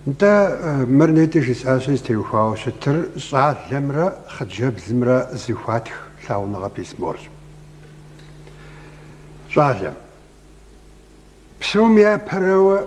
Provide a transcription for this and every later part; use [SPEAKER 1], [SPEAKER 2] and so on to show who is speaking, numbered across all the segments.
[SPEAKER 1] أنت مرنيتش إساسيس تيوفاو شتر صعد لمرة خجب زمرة زيوفاتك لاون غابيس مورج صعد بسوم يا برو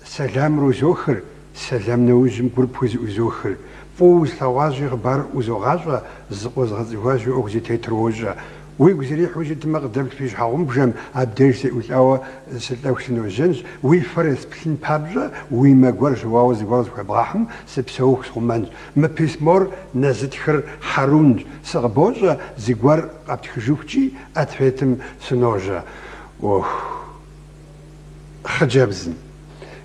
[SPEAKER 1] سلام روزوخر سلام نوزم قربوز وزوخر فوز ثواجي غبار وزوغاجا زقوز غزواجي أوكزي تيتروجا ويقزري حوجة مقدم فيش حاوم بجم عبدالش سيقول سلوكسنو جنج ويفرس بسين بابجا ويما قرش واوز واوز وبراحم سبسوك سومانج ما بيسمور نزدخر حرونج سغبوجا زيقوار قبتخجوكجي أتفيتم سنوجا اوه خجابزن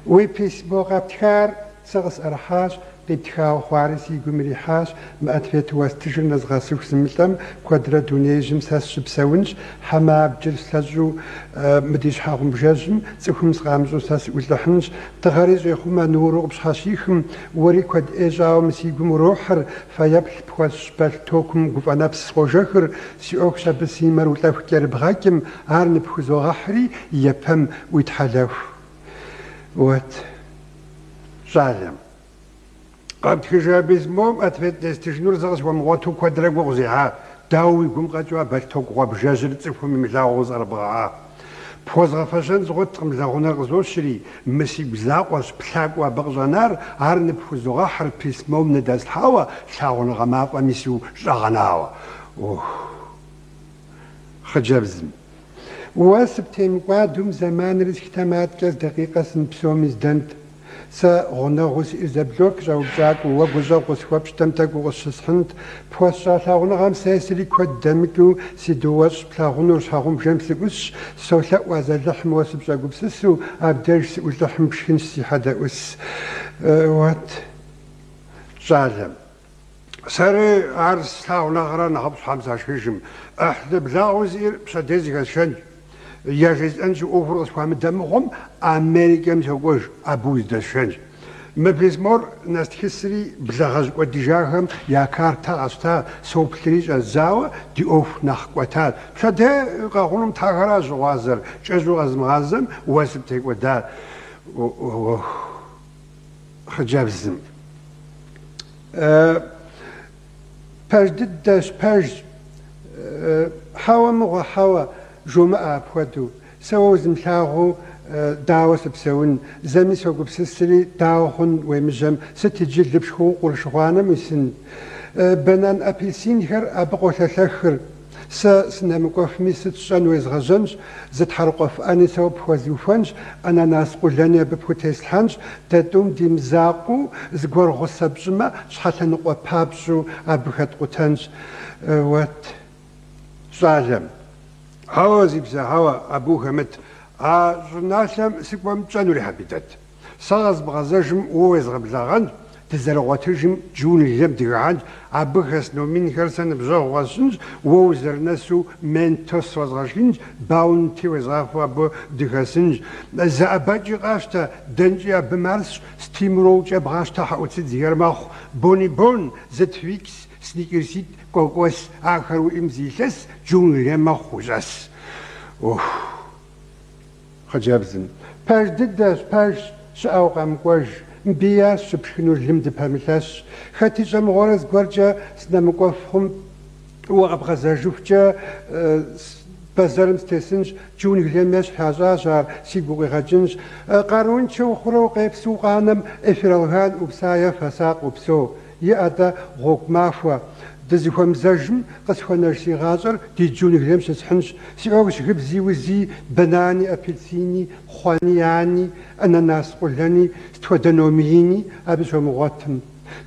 [SPEAKER 1] وي بيسمور قبتخار سغس أرحاش قيتخاو خوارسي قمري حاش ما أتفيت واستجر نزغا سوك زملتم كوادرا دونيجم ساس شبساونج حما بجل ساجو مديش حاغم بجاجم سيخم سغامجو ساس ولحنج تغاريج يخوما نورو بشحاشيخم وري كواد إيجاو مسيقم روحر فيابل بخواش بالتوكم قفانا بسخوجاخر سيوك شابسيمر وطاف كير بغاكم عارن بخوزو غاحري يفهم ويتحلاو وات جالم قبل كجابيز موم أتفت نستجنور زغس ومغوتو كوادرق وغزيها داوي قم قاتوا بالتوق وبجاجر تفهم ملاغوز أربعة بوز غفاشن زغوت ملاغونا غزو شري مسي بزاق واش بلاق وبغزانار عارن بخوزوغا حر بيس موم نداز الحاوة شاغون غماق ومسيو شاغناوة خجابزم واسبتين قادم زمان رزكتامات كاز دقيقة سنبسوم ازدنت سا غنغوس إزابلوك جاو جاك وغوزا غوس وابشتمتاك وغوشسحنت بواسا لاغونا غام سايسري كود دامكو سيدواش بلاغونو شاغوم جامسكوش سولا وازا لحم واسب جاكو بسسو عبدالش سيقول لحم بشكنش سي حدا أس وات جالم ساري عرس لاغونا غران غابس حمزة شيجم أحدب لاغوزير بشاديزي غاشان يجوز أن يوفر أسوام دمهم أمريكا مسوقش أبوز دشنج ما بيزمر ناس تحسري بزغز وديجاهم يا كارتا أستا سوبتريج الزاوة دي أوف نخقوتات شده قاقولم تاغرا زوازر جزو از مغازم واسب تيك ودار خجابزم پاش دداش پاش حوا مغا حوا جمعة بودو سوز ملاغو داوس بسون زمي سوق بسسري داوخن ويمجم ستجل بشخو قرشوانا مسن بنان أبيسين هر أبقو تلخر سنمقف ميست شان ويزغجنج زد حرقف أني سوى بوزيوفنج أنا ناس قلاني ببوتيس الحنج تدوم دي مزاقو زقور غصة بجمع شحال نقوى بابجو أبخت قتنج وات ظالم هوا زيبزا هوا أبوها مت جناسم سيكوام تشانوري حبيتات صاغز بغزاجم ويزغب زاغن تزرغواتجم جون الجم ديغان أبوخس نومين خرسن بزاغ واسنج ووزرناسو من توس وزغاشنج باونتي وزغافو أبو ديغاسنج زاباجي غاشتا دنجي بمارس ستيمروج بغاشتا حاوتي زيرماخ بوني بون زتفيكس سنيكرسيت كوكوس آخر وإمزيلس جون لما خوزاس خجابزن باش دداش باش شاوقا مكواج مبياس شبشكنو الجمد باملاش خاتي جام غورز قورجا سنامكوفهم وغبغزا جوفجا بازارم ستيسنج جون لماش حاجة جار سيقوغي غاجنج قارون شو خرو قيب سوقانم افرالغان وبسايا فساق وبسو يأدا غوك مافوا دزيخوام زاجم قصخوا نرسي غازر دي جوني غلام شسحنش سيغوش غبزي وزي بناني أبلسيني خوانياني أناناس قلاني ستودانوميني أبسو مغاتم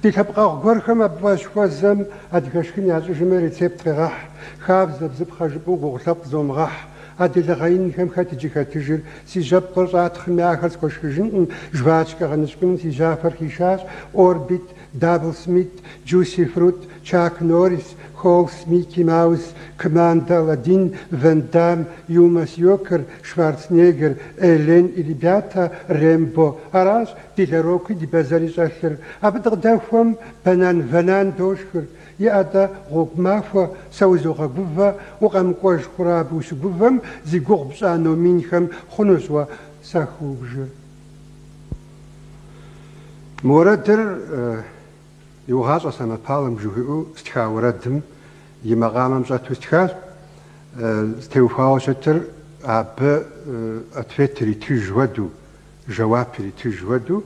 [SPEAKER 1] دي تبقى غورخم أبواش وزم أدكاشكين يعزو جمالي تسيب تغاح خاف زبزب خاجبو غغلب زوم غاح هادي لغاين كم خاتجي خاتجر سي جاب قرصات خمي آخر سكوشكجن جواتش كغنشكن سي جافر كيشاش أوربيت دابل سميت جوسي فروت تشاك نوريس هولس ميكي ماوس كماندا لادين فان دام يوماس يوكر شوارцنيجر إلين إليبياتا ريمبو أراش دي لروكي دي بازاري جاخر أبدغ دافهم بنان فنان دوشكر يأدا غوك مافا سوزو غاقوفا وغام كواج خراب وشقوفم زي غوغ بشانو مينخم خنوزوا ساخو بجر موردر يوغاز أسمى بالم جوهو استخا وردم يمقام مزاتو استخا استوفاو ستر أب أتفتري تجودو جوابري تجودو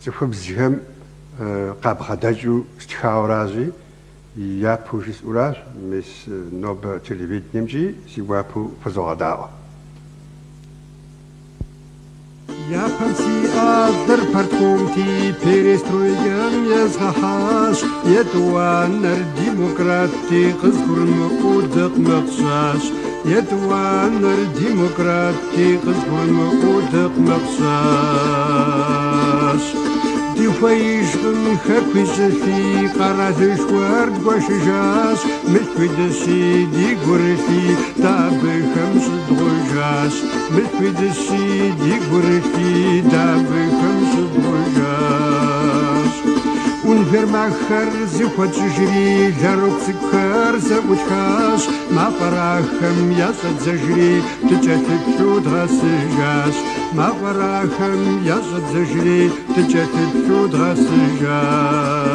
[SPEAKER 1] تفهم زهم قاب خداجو استخا ورازي يا بوجيس أوراز مس نوب تلفزيون نمجي سيوابو فزوغداو
[SPEAKER 2] Я пансиадр парткомти перестройгам язгахаш Едуанар демократи кызгурм удык мақшаш Едуанар демократи кызгурм удык мақшаш Дифаишгым хаквижафи қарадышвард башыжаш Милквидаши дигурфи табыхам шыдгожаш Милквидаши дигурфи табыхам шыдгожаш Унвермахар зихвачжри жароксикар заучхаш Мапарахам ясадзажри тычатыпшу драсыжаш Мапарахам ясадзажри тычатыпшу драсыжаш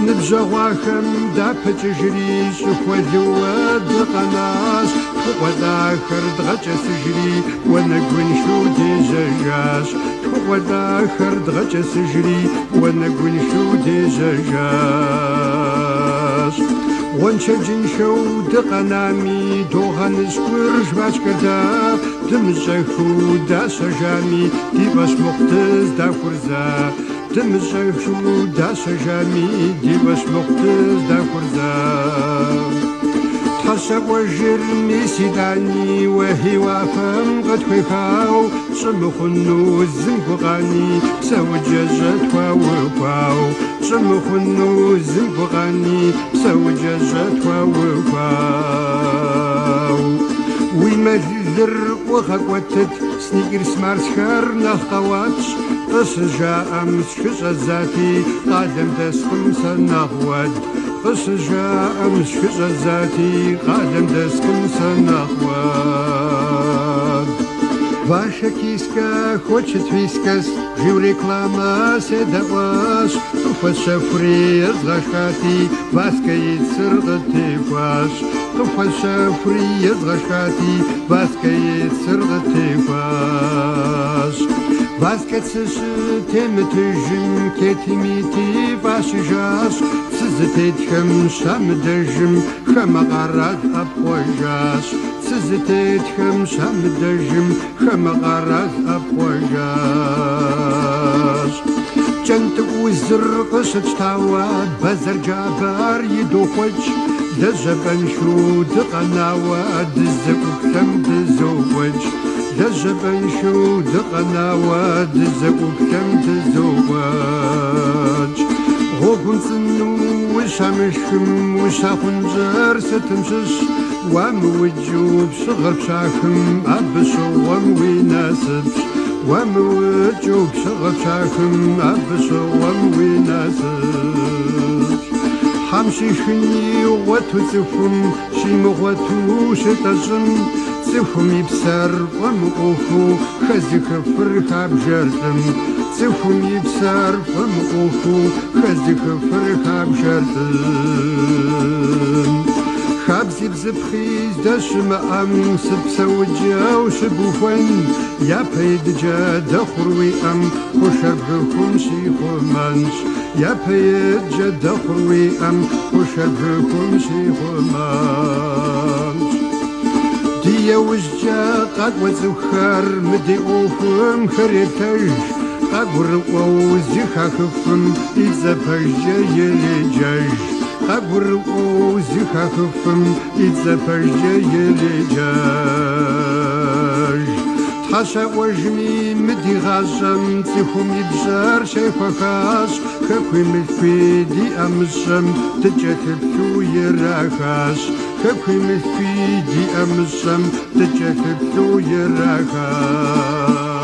[SPEAKER 2] نبجواخم دا پچجری شخوزوا دقناش خوزاخر دغچ سجری ونگون شو دیجاش خوزاخر دغچ سجری ونگون شو دیجاش ونشجن شو دقنامي دوغن سكرش باش كدا دمجخو دا شجامي دي باش مقتز دا فرزا تمشيشو دا شجامي دي باش مقتز دا فرزا تحشق وجرني سيداني وهي وافم قد خيخاو شمخنو الزنقغاني بسوى جاجات واوفاو شمخنو الزنقغاني بسوى جاجات واوفاو ويما ذر وخاكوتت سنيكر سمار سكر نخطواتش قص جاء مسكش الزاتي قادم دسكم سنخواد قص جاء مسكش الزاتي قادم دسكم سنخواد Ваша киска хочет вискас, жив реклама седаваш, туфаша фриз гашкати, васкает сыргати фаш, туфаша фриз гашкати, васкает сыргати фаш. Васкатсыш темтыжим кетимити ваши жаш, сызытетхем шамдыжим хамагарад апхожаш. Сызытетхем шамдыжим хамагарад апхожаш. Чант узыр қышычтауад базар жабар едухоч, дажабаншу дықанауад дызыкуктам дызовоч. دجبنشو دقناواد زقوكم تزواج غوكم سنو وشامشكم وشاخنجر ستمشش واموجوب شغر شاكم أبشو وامويناسبش واموجوب شغر شاكم أبشو وامويناسبش حمشي خني وتوتفم شي مغوتو شتجن تفهمي بسر ومقوفو خزيك فرخا بجرتم تفهمي بسر ومقوفو خزيك فرخا بجرتم خابزي بزبخيز داش مقام سبسوجا وشبوفن يا بيد جا دخروي أم خوشبكم شي خمانش يا بيد جا دخروي أم خوشبكم شي خمانش ديا وججا قد وزوخر مدي اوفم خريتج قد ورقوزي خاخفم إذا بجا يليجاج قد ورقوزي خاخفم إذا بجا يليجاج تحشا وجمي مدي غاشم تفهم يبجار شايفا خاش خاكوي ملفيدي أمشم تجاكب شو يراخاش خاكوي ملفيدي أمشم تجاكب شو يراخاش